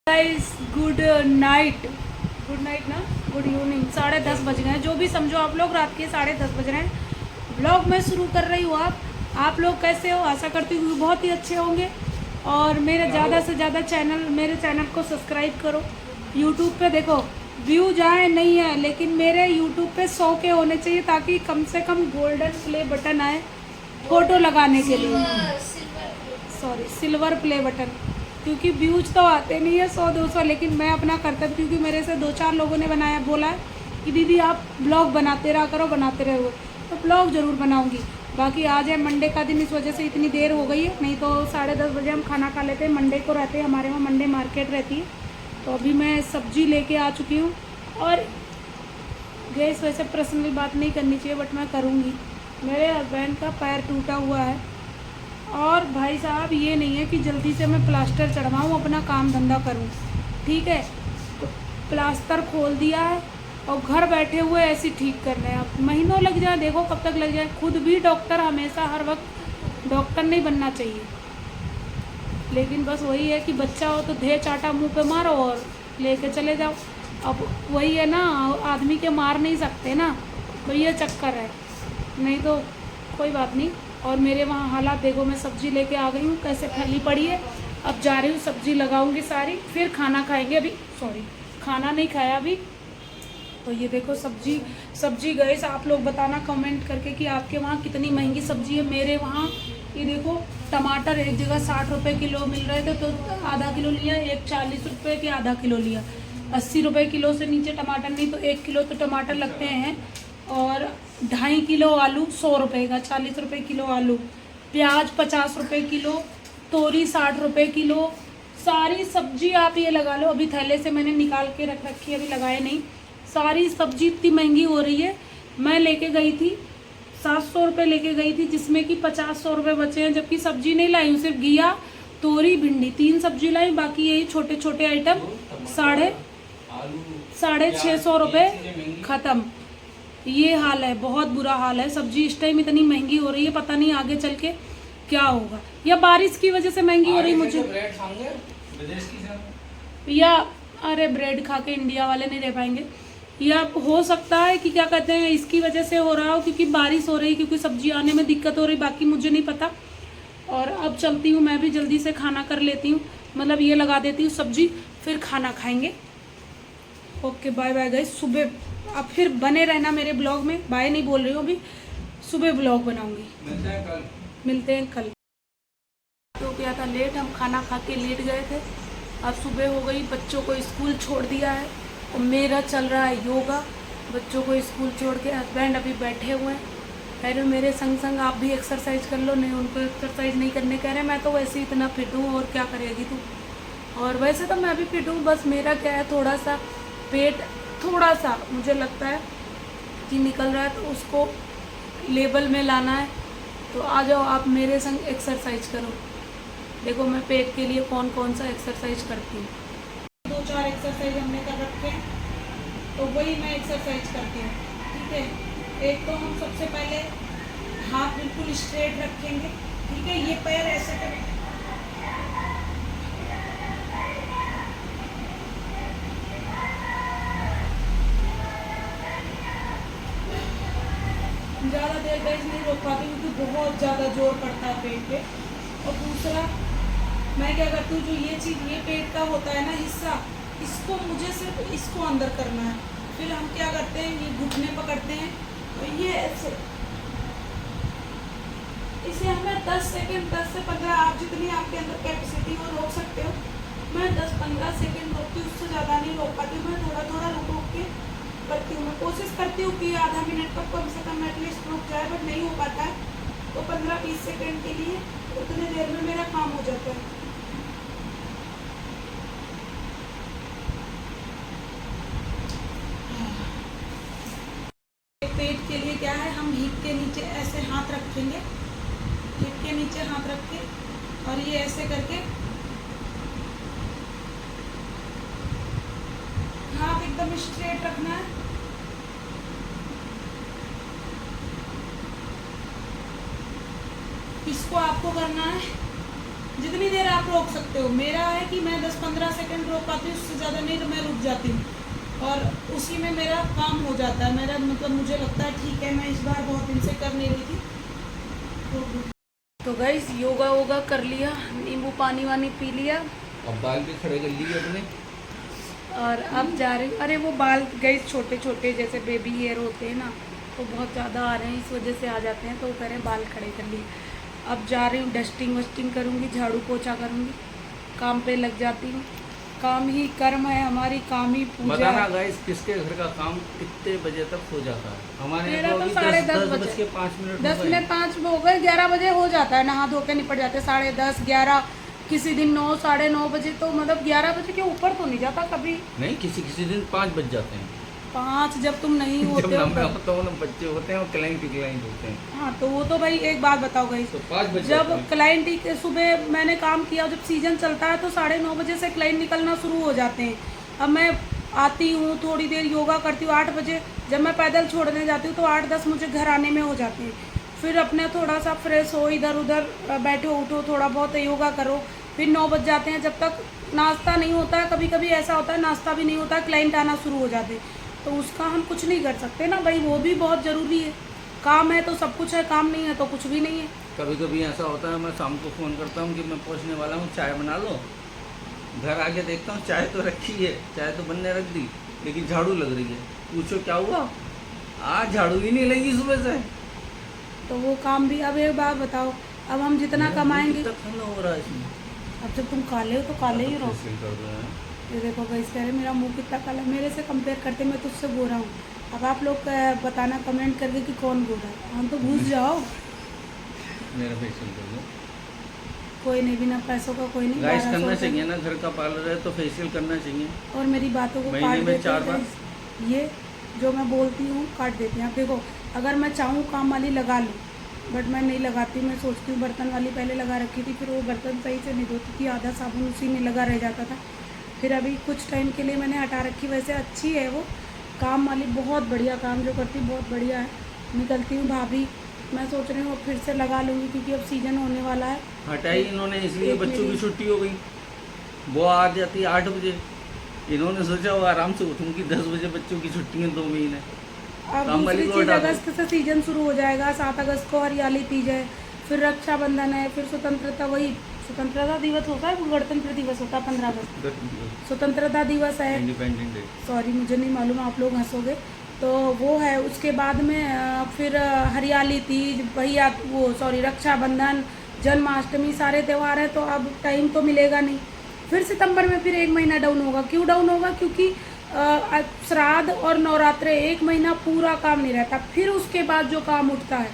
Guys good night ना, good evening. 10:30 बज गए हैं, जो भी समझो आप लोग, रात के 10:30 बज रहे हैं। ब्लॉग मैं शुरू कर रही हूँ। आप लोग कैसे हो? आशा करती हूँ बहुत ही अच्छे होंगे। और ज़्यादा से ज़्यादा मेरे चैनल को सब्सक्राइब करो। यूट्यूब पे देखो व्यूज आए नहीं है, लेकिन मेरे यूट्यूब पे 100 के होने चाहिए, ताकि कम से कम गोल्डन प्ले बटन आए फ़ोटो लगाने के लिए। सिल्वर प्ले बटन, क्योंकि व्यूज तो आते नहीं है 100-200, लेकिन मैं अपना कर्तव्य, क्योंकि मेरे से 2-4 लोगों ने बोला है कि दीदी आप ब्लॉग बनाते रहा करो, बनाते रहो, तो ब्लॉग ज़रूर बनाऊंगी। बाकी आज है मंडे का दिन, इस वजह से इतनी देर हो गई है, नहीं तो 10:30 बजे हम खाना खा लेते हैं। मंडे को रहते हैं हमारे वहाँ, मंडे मार्केट रहती है। तो अभी मैं सब्जी लेके आ चुकी हूँ। और गैस वैसे पर्सनल बात नहीं करनी चाहिए, बट मैं करूँगी। मेरे हस्बैंड का पैर टूटा हुआ है, और भाई साहब ये नहीं है कि जल्दी से मैं प्लास्टर चढ़वाऊँ, अपना काम धंधा करूँ, ठीक है। तो प्लास्टर खोल दिया है और घर बैठे हुए ऐसे ठीक कर रहे हैं। अब महीनों लग जाए, देखो कब तक लग जाए। खुद भी डॉक्टर, हमेशा हर वक्त डॉक्टर नहीं बनना चाहिए, लेकिन बस वही है कि बच्चा हो तो धे चाटा मुंह पे मारो और लेके चले जाओ। अब वही है ना, आदमी के मार नहीं सकते ना, तो ये चक्कर है, नहीं तो कोई बात नहीं। और मेरे वहाँ हालात देखो, मैं सब्ज़ी लेके आ गई हूँ, कैसे फैली पड़ी है। अब जा रही हूँ, सब्ज़ी लगाऊंगी सारी, फिर खाना खाएंगे। अभी खाना नहीं खाया अभी। तो ये देखो सब्जी गए। आप लोग बताना कमेंट करके कि आपके वहाँ कितनी महंगी सब्ज़ी है। मेरे वहाँ ये देखो, टमाटर एक जगह 60 रुपये किलो मिल रहे थे, तो आधा किलो लिया। एक 40 रुपये के आधा किलो लिया। 80 रुपये किलो से नीचे टमाटर नहीं, तो 1 किलो तो टमाटर लगते हैं। और 2.5 किलो आलू 100 रुपये का, 40 रुपये किलो आलू। प्याज 50 रुपये किलो, तोरी 60 रुपये किलो। सारी सब्जी आप ये लगा लो, अभी थैले से मैंने निकाल के रख रखी है, अभी लगाए नहीं। सारी सब्जी इतनी महंगी हो रही है। मैं लेके गई थी 700 रुपये लेके गई थी, जिसमें कि 50-100 रुपये बचे हैं, जबकि सब्जी नहीं लाई हूँ, सिर्फ घिया, तोरी, भिंडी, 3 सब्जी लाई। बाकी यही छोटे छोटे आइटम 650 रुपये ख़त्म। ये हाल है, बहुत बुरा हाल है। सब्जी इस टाइम इतनी महंगी हो रही है, पता नहीं आगे चल के क्या होगा। या बारिश की वजह से महंगी हो रही मुझे, या अरे ब्रेड खा के इंडिया वाले नहीं रह पाएंगे, या हो सकता है कि क्या कहते हैं इसकी वजह से हो रहा हो, क्योंकि बारिश हो रही, क्योंकि सब्जी आने में दिक्कत हो रही। बाकी मुझे नहीं पता। और अब चलती हूँ, मैं भी जल्दी से खाना कर लेती हूँ, मतलब ये लगा देती हूँ सब्जी, फिर खाना खाएंगे। Okay bye bye guys. सुबह अब फिर बने रहना मेरे ब्लॉग में। बाय नहीं बोल रही हूँ, अभी सुबह ब्लॉग बनाऊंगी। मिलते हैं कल। तो क्या था, लेट, हम खाना खा के लेट गए थे। अब सुबह हो गई, बच्चों को स्कूल छोड़ दिया है, और मेरा चल रहा है योगा। बच्चों को स्कूल छोड़ के हस्बैंड अभी बैठे हुए हैं, कह रहे मेरे संग आप भी एक्सरसाइज कर लो। नहीं, उनको एक्सरसाइज नहीं करने कह रहे, मैं तो वैसे ही इतना फिट हूँ, और क्या करेगी तू। और वैसे तो मैं भी फिट हूँ, बस मेरा क्या है, थोड़ा सा पेट, थोड़ा सा मुझे लगता है कि निकल रहा है, तो उसको लेवल में लाना है। तो आ जाओ आप मेरे संग एक्सरसाइज करो। देखो मैं पेट के लिए कौन कौन सा एक्सरसाइज करती हूँ। 2-4 एक्सरसाइज हमने कर रखे हैं, तो वही मैं एक्सरसाइज करती हूँ, ठीक है। एक तो हम सबसे पहले हाथ बिल्कुल स्ट्रेट रखेंगे, ठीक है। ये पैर ऐसे करेंगे, ज़्यादा देर गैस नहीं रोक पाती, क्योंकि बहुत ज़्यादा जोर पड़ता है पेट पे। और दूसरा मैं क्या करती हूँ, जो ये चीज़, ये पेट का होता है ना हिस्सा, इसको मुझे सिर्फ इसको अंदर करना है। फिर हम क्या करते हैं, ये घुटने पकड़ते हैं, और ये ऐसे, इसे हमें 10 सेकेंड, 10 से 15, आप जितनी आपके अंदर कैपेसिटी हो रोक सकते हो। मैं 10-15 सेकेंड रोकती हूँ, उससे ज़्यादा नहीं रोक पाती हूँ। मैं थोड़ा थोड़ा रुक रुक के करती हूँ। मैं कोशिश करती हूँ कि आधा मिनट तक कम से कम एटलीस्ट रुक जाए, बट नहीं हो पाता है, तो 15-20 सेकेंड के लिए, उतने देर में मेरा काम हो जाता है। पेट के लिए क्या है, हम हिप के नीचे ऐसे हाथ रखेंगे, हिप के नीचे हाथ रख के, और ये ऐसे करके हाथ एकदम स्ट्रेट रखना है। इसको आपको करना है जितनी देर आप रोक सकते हो। मेरा है कि मैं 10-15 सेकंड रोक पाती हूँ, उससे ज़्यादा नहीं तो मैं रुक जाती हूँ और उसी में मेरा काम हो जाता है। मेरा मतलब मुझे लगता है ठीक है, मैं इस बार बहुत दिन से कर नहीं रही थी। तो गाइस योगा वोगा कर लिया, नींबू पानी वानी पी लिया, अब बाल भी खड़े कर लिए अपने। और अब जा रही हूँ। अरे वो बाल गाइस छोटे छोटे जैसे बेबी हेयर होते हैं ना, तो बहुत ज़्यादा आ रहे हैं, इस वजह से आ जाते हैं, तो वो कह रहे हैं बाल खड़े कर लिए। अब जा रही हूँ, डस्टिंग वस्टिंग करूँगी, झाड़ू पोछा करूँगी, काम पे लग जाती हूँ। काम ही कर्म है हमारी, काम ही पूजा बताना है। गाइस किसके घर का काम कितने बजे तक हो जाता है? हमारे मेरा यहाँ तो तो साढ़े अभी 10 10 बजे, बज के 5 मिनट 10 हो गए। में 5 हो गए, 11 बजे हो जाता है, नहा धो के निपट जाते हैं। 10:30, 11, किसी दिन 9, 9:30 बजे, तो मतलब 11 बजे के ऊपर तो नहीं जाता कभी। नहीं, किसी किसी दिन 5 बज जाते हैं। 5 जब तुम नहीं जब होते हो मैं तब। होता हूँ ना, बच्चे होते हैं और क्लाइंट होते हैं, हाँ तो वो तो भाई एक बात बताओ गई, तो 5 बज जब जाते हैं। क्लाइंट ही सुबह मैंने काम किया, जब सीजन चलता है तो 9:30 बजे से क्लाइंट निकलना शुरू हो जाते हैं। अब मैं आती हूँ, थोड़ी देर योगा करती हूँ 8 बजे, जब मैं पैदल छोड़ने जाती हूँ तो 8-10 मुझे घर आने में हो जाते हैं। फिर अपने थोड़ा सा फ्रेश हो, इधर उधर बैठो उठो, थोड़ा बहुत योगा करो, फिर 9 बज जाते हैं। जब तक नाश्ता नहीं होता है, कभी कभी ऐसा होता है नाश्ता भी नहीं होता है, क्लाइंट आना शुरू हो जाते हैं, तो उसका हम कुछ नहीं कर सकते ना भाई, वो भी बहुत ज़रूरी है। काम है तो सब कुछ है, काम नहीं है तो कुछ भी नहीं है। कभी कभी ऐसा होता है, मैं शाम को फ़ोन करता हूँ कि मैं पहुँचने वाला हूँ, चाय बना लो। घर आके देखता हूँ चाय तो रखी है, चाय तो बनने रख दी, लेकिन झाड़ू लग रही है। पूछो क्या हुआ? आज झाड़ू ही नहीं लगी सुबह से। तो वो काम भी, अब एक बात बताओ, अब हम जितना मेरा मुंह कमाएंगे, कितना ठंडा हो रहा है इसमें। अब जब तुम काले हो तो काले ही रहो। फेशियल कर रहे हैं। ये देखो गाइस कह रहे मेरा मुंह कितना काला, मेरे से कंपेयर करते मैं तुझसे गोरा हूँ। अब आप लोग बताना कमेंट करके कि कौन गोरा है, हम तो घुस जाओ। मेरा फेशियल कर दो। कोई नहीं, बिना पैसों का कोई नहीं। गाइस 1200 करना रुपये। चाहिए ना, घर का पार्लर है तो फेशियल करना चाहिए। और मेरी बातों को महीने काट में देते 4 हैं बार। guys। ये जो मैं बोलती हूँ काट देते हैं। अब देखो, अगर मैं चाहूँ काम वाली लगा लूँ, बट मैं नहीं लगाती। मैं सोचती हूँ बर्तन वाली पहले लगा रखी थी, फिर वो बर्तन सही से नहीं धोती थी, आधा साबुन उसी में लगा रह जाता था। फिर अभी कुछ टाइम के लिए मैंने हटा रखी। वैसे अच्छी है वो काम वाली, बहुत बढ़िया काम जो करती, बहुत बढ़िया है। निकलती हूँ भाभी, मैं सोच रही हूँ अब फिर से लगा लूँगी, क्योंकि अब सीज़न होने वाला है। हटाई इन्होंने इसलिए एक बच्चों की मेरी- छुट्टी हो गई। वो आ जाती है 8 बजे, इन्होंने सोचा वो आराम से उठूंगी 10 बजे, बच्चों की छुट्टी है 2 महीने। अब काम वाली दूसरी को चीज़, हटा दो। अगस्त से सीजन शुरू हो जाएगा। 7 अगस्त को हरियाली तीज है, फिर रक्षाबंधन है, फिर स्वतंत्रता, वही स्वतंत्रता दिवस होता है, वो गणतंत्र दिवस होता है 15 अगस्त, स्वतंत्रता दिवस है। Independent day. सॉरी मुझे नहीं मालूम, आप लोग हंसोगे, तो वो है। उसके बाद में फिर हरियाली तीज, भैया वो सॉरी रक्षाबंधन, जन्माष्टमी, सारे त्यौहार हैं, तो अब टाइम तो मिलेगा नहीं। फिर सितंबर में फिर 1 महीना डाउन होगा। क्यों डाउन होगा? क्योंकि श्राद्ध और नवरात्रे 1 महीना पूरा काम नहीं रहता। फिर उसके बाद जो काम उठता है,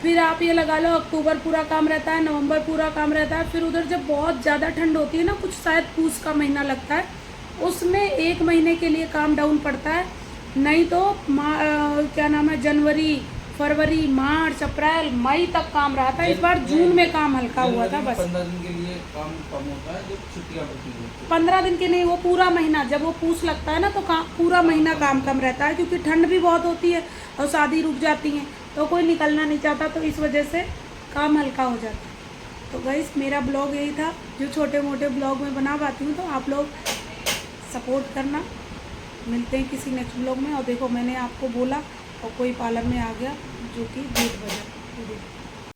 फिर आप ये लगा लो अक्टूबर पूरा काम रहता है, नवंबर पूरा काम रहता है। फिर उधर जब बहुत ज़्यादा ठंड होती है ना, कुछ शायद पूस का महीना लगता है, उसमें 1 महीने के लिए काम डाउन पड़ता है। नहीं तो क्या नाम है, जनवरी, फरवरी, मार्च, अप्रैल, मई तक काम रहा था। इस बार जून में काम हल्का हुआ था बस। 15 दिन के लिए काम कम होता है जब छुट्टियां पड़ती हैं। 15 दिन के नहीं, वो पूरा महीना, जब वो पूस लगता है ना तो काम पूरा महीना काम कम रहता है, क्योंकि ठंड भी बहुत होती है और शादी रुक जाती हैं, तो कोई निकलना नहीं चाहता, तो इस वजह से काम हल्का हो जाता है। तो गाइस मेरा ब्लॉग यही था, जो छोटे मोटे ब्लॉग में बना पाती हूँ, तो आप लोग सपोर्ट करना। मिलते हैं किसी नेक्स्ट ब्लॉग में। और देखो मैंने आपको बोला और कोई पार्लर में आ गया जो कि 8 बजे।